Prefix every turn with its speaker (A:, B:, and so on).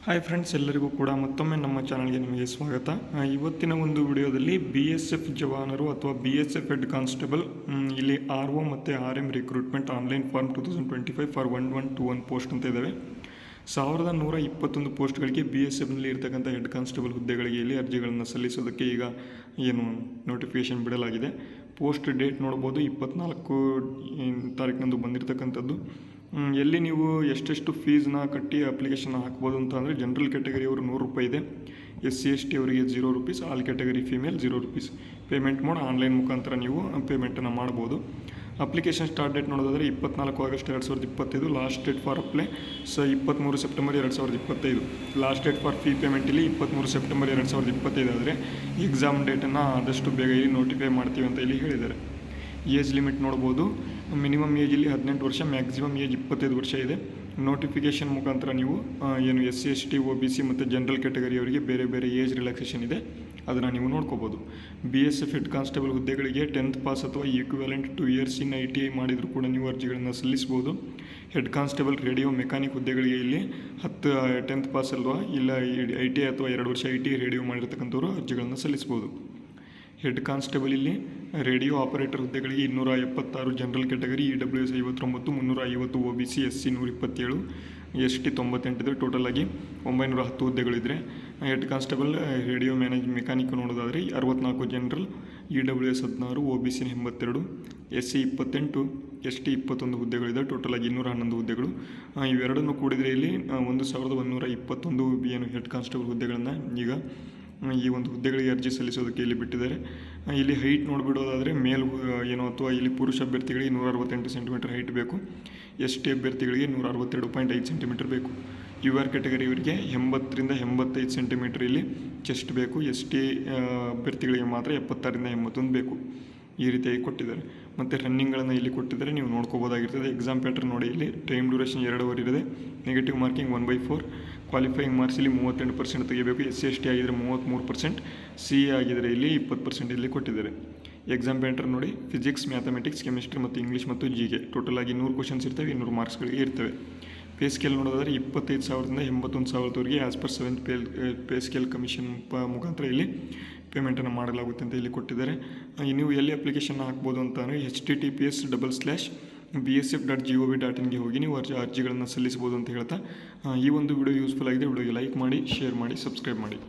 A: Hi friends, ಎಲ್ಲರಿಗೂ ಕೂಡ ಮತ್ತೊಮ್ಮೆ ನಮ್ಮ ಚಾನಲ್ಗೆ ನಿಮಗೆ ಸ್ವಾಗತ. ಇವತ್ತಿನ ಒಂದು ವಿಡಿಯೋದಲ್ಲಿ BSF ಜವಾನರು ಅಥವಾ BSF ಹೆಡ್ ಕಾನ್ಸ್ಟೇಬಲ್ ಇಲ್ಲಿ RO ಮತ್ತು RM recruitment online form 2025 for 1121 post ಅಂತ ಇದ್ದಾವೆ. 1121 ಪೋಸ್ಟ್ಗಳಿಗೆ BSFನಲ್ಲಿ ಇರ್ತಕ್ಕಂಥ ಹೆಡ್ ಕಾನ್ಸ್ಟೇಬಲ್ ಹುದ್ದೆಗಳಿಗೆ ಇಲ್ಲಿ ಅರ್ಜಿಗಳನ್ನು ಸಲ್ಲಿಸೋದಕ್ಕೆ ಈಗ ನೋಟಿಫಿಕೇಷನ್ ಬಿಡಲಾಗಿದೆ. ಪೋಸ್ಟ್ ಡೇಟ್ ನೋಡ್ಬೋದು, 24 ತಾರೀಕಿನಂದು ಬಂದಿರತಕ್ಕಂಥದ್ದು. ಎಲ್ಲಿ ನೀವು ಎಷ್ಟೆಷ್ಟು ಫೀಸ್ನ ಕಟ್ಟಿ ಅಪ್ಲಿಕೇಶನ್ ಹಾಕ್ಬೋದು ಅಂತ ಅಂದರೆ, ಜನರಲ್ ಕ್ಯಾಟಗರಿಯವರು ₹100 ಇದೆ, SC/ST ಅವರಿಗೆ ₹0, all category female ₹0. Payment mode online ಮುಖಾಂತರ ನೀವು ಪೇಮೆಂಟನ್ನು ಮಾಡ್ಬೋದು. ಅಪ್ಲಿಕೇಶನ್ ಸ್ಟಾರ್ಟ್ ಡೇಟ್ ನೋಡೋದಾದರೆ 24 August 2025, last date for apply 23 September 2025. Last date for fee payment ಇಲ್ಲಿ 23 ಸೆಪ್ಟೆಂಬರ್ 2025 ಆದರೆ ಎಕ್ಸಾಮ್ ಡೇಟನ್ನು ಆದಷ್ಟು ಬೇಗ ಇಲ್ಲಿ ನೋಟಿಫೈ ಮಾಡ್ತೀವಿ ಅಂತ ಇಲ್ಲಿ ಹೇಳಿದ್ದಾರೆ. ಏಜ್ ಲಿಮಿಟ್ ನೋಡ್ಬೋದು, ಮಿನಿಮಮ್ ಏಜ್ ಇಲ್ಲಿ 18 ವರ್ಷ, ಮ್ಯಾಕ್ಸಿಮಮ್ ಏಜ್ 25 ವರ್ಷ ಇದೆ. ನೋಟಿಫಿಕೇಷನ್ ಮುಖಾಂತರ ನೀವು SC/ST OBC ಮತ್ತು ಜನರಲ್ ಕ್ಯಾಟಗರಿಯವರಿಗೆ ಬೇರೆ ಬೇರೆ ಏಜ್ ರಿಲ್ಯಾಕ್ಸೇಷನ್ ಇದೆ, ಅದನ್ನು ನೀವು ನೋಡ್ಕೋಬೋದು. BSF ಹೆಡ್ ಕಾನ್ಸ್ಟೇಬಲ್ ಹುದ್ದೆಗಳಿಗೆ 10th ಪಾಸ್ ಅಥವಾ ಈಕ್ವಿವೆಲೆಂಟ್ 2 years ಇನ್ ITI ಮಾಡಿದರೂ ಕೂಡ ನೀವು ಅರ್ಜಿಗಳನ್ನು ಸಲ್ಲಿಸ್ಬೋದು. ಹೆಡ್ ಕಾನ್ಸ್ಟೇಬಲ್ ರೇಡಿಯೋ ಮೆಕ್ಯಾನಿಕ್ ಹುದ್ದೆಗಳಿಗೆ ಇಲ್ಲಿ 10th ಪಾಸ್ ಅಲ್ವಾ, ಇಲ್ಲ ITI ಅಥವಾ 2 ವರ್ಷ ITI ರೇಡಿಯೋ ಮಾಡಿರ್ತಕ್ಕಂಥವ್ರು ಅರ್ಜಿಗಳನ್ನು ಸಲ್ಲಿಸ್ಬೋದು. ಹೆಡ್ ಕಾನ್ಸ್ಟೇಬಲ್ ಇಲ್ಲಿ ರೇಡಿಯೋ ಆಪರೇಟರ್ ಹುದ್ದೆಗಳಿಗೆ 276 general category, EWS 59, 350 OBC, SC 127, ST 98 ಇದೆ. ಟೋಟಲ್ ಆಗಿ 910 ಹುದ್ದೆಗಳಿದ್ರೆ, ಹೆಡ್ ಕಾನ್ಸ್ಟೇಬಲ್ ರೇಡಿಯೋ ಮೆಕ್ಯಾನಿಕ್ ನೋಡೋದಾದರೆ 64 general, EWS 16, OBC 82, SC 28, ST 21 ಹುದ್ದೆಗಳಿದೆ. ಟೋಟಲ್ ಆಗಿ 211 ಹುದ್ದೆಗಳು. ಇವೆರಡನ್ನು ಕೂಡಿದರೆ ಇಲ್ಲಿ 1121 ಹೆಡ್ ಕಾನ್ಸ್ಟೇಬಲ್ ಹುದ್ದೆಗಳನ್ನು ಈಗ ಈ ಒಂದು ಹುದ್ದೆಗಳಿಗೆ ಅರ್ಜಿ ಸಲ್ಲಿಸೋದಕ್ಕೆ ಇಲ್ಲಿ ಬಿಟ್ಟಿದ್ದಾರೆ. ಇಲ್ಲಿ ಹೈಟ್ ನೋಡಿಬಿಡೋದಾದರೆ ಮೇಲ್ ಅಥವಾ ಇಲ್ಲಿ ಪುರುಷ ಅಭ್ಯರ್ಥಿಗಳಿಗೆ 168 ಸೆಂಟಿಮೀಟರ್ ಹೈಟ್ ಬೇಕು, ST ಅಭ್ಯರ್ಥಿಗಳಿಗೆ 162.5 ಸೆಂಟಿಮೀಟರ್ ಬೇಕು. UR ಕ್ಯಾಟಗರಿಯವರಿಗೆ 80ರಿಂದ 85 ಸೆಂಟಿಮೀಟರ್ ಇಲ್ಲಿ ಚೆಸ್ಟ್ ಬೇಕು. ST ಅಭ್ಯರ್ಥಿಗಳಿಗೆ ಮಾತ್ರ 76ರಿಂದ 81 ಬೇಕು. ಈ ರೀತಿಯಾಗಿ ಕೊಟ್ಟಿದ್ದಾರೆ. ಮತ್ತು ರನ್ನಿಂಗ್ಗಳನ್ನು ಇಲ್ಲಿ ಕೊಟ್ಟಿದ್ದಾರೆ, ನೀವು ನೋಡ್ಕೋಬೋದಾಗಿರ್ತದೆ. ಎಕ್ಸಾಮ್ ಪ್ಯಾಟರ್ನ್ ನೋಡಿ, ಇಲ್ಲಿ ಟೈಮ್ ಡ್ಯೂರೇಷನ್ 2 ಅವರ್ ಇರುತ್ತೆ. Negative marking 1/4. ಕ್ವಾಲಿಫೈಯಿಂಗ್ ಮಾರ್ಕ್ಸ್ ಇಲ್ಲಿ 38% ತೆಗಿಬೇಕು. SC/ST ಆಗಿದ್ದರೆ 33%, CA ಆಗಿದ್ದರೆ ಇಲ್ಲಿ 20% ಇಲ್ಲಿ ಕೊಟ್ಟಿದ್ದಾರೆ. ಎಕ್ಸಾಮ್ ಪ್ಯಾಟರ್ನ್ ನೋಡಿ, ಫಿಸಿಕ್ಸ್, ಮ್ಯಾಥಮೆಟಿಕ್ಸ್, ಕೆಮಿಸ್ಟ್ರಿ ಮತ್ತು ಇಂಗ್ಲೀಷ್ ಮತ್ತು GK ಟೋಟಲ್ ಆಗಿ 100 ಕ್ವಶನ್ಸ್ ಇರ್ತವೆ, 200 ಮಾರ್ಕ್ಸ್ಗಳಿಗೆ ಇರ್ತವೆ. ಪೇ ಸ್ಕೇಲ್ ನೋಡೋದಾದರೆ 25,000ರಿಂದ 81,000ವರೆಗೆ as per 7th pay scale commission ಮುಖಾಂತರ ಇಲ್ಲಿ ಪೇಮೆಂಟನ್ನು ಮಾಡಲಾಗುತ್ತೆ ಅಂತ ಇಲ್ಲಿ ಕೊಟ್ಟಿದ್ದಾರೆ. ನೀವು ಎಲ್ಲಿ ಅಪ್ಲಿಕೇಶನ್ ಹಾಕ್ಬೋದು ಅಂತ ಅಂದರೆ https://bsf.gov.in ಹೋಗಿ ನೀವು ಅರ್ಜಿಗಳನ್ನು ಸಲ್ಲಿಸ್ಬೋದು ಅಂತ ಹೇಳ್ತಾ, ಈ ಒಂದು ವಿಡಿಯೋ ಯೂಸ್ಫುಲ್ ಆಗಿದೆ. ವಿಡಿಯೋಗೆ ಲೈಕ್ ಮಾಡಿ, ಶೇರ್ ಮಾಡಿ, ಸಬ್ಸ್ಕ್ರೈಬ್ ಮಾಡಿ.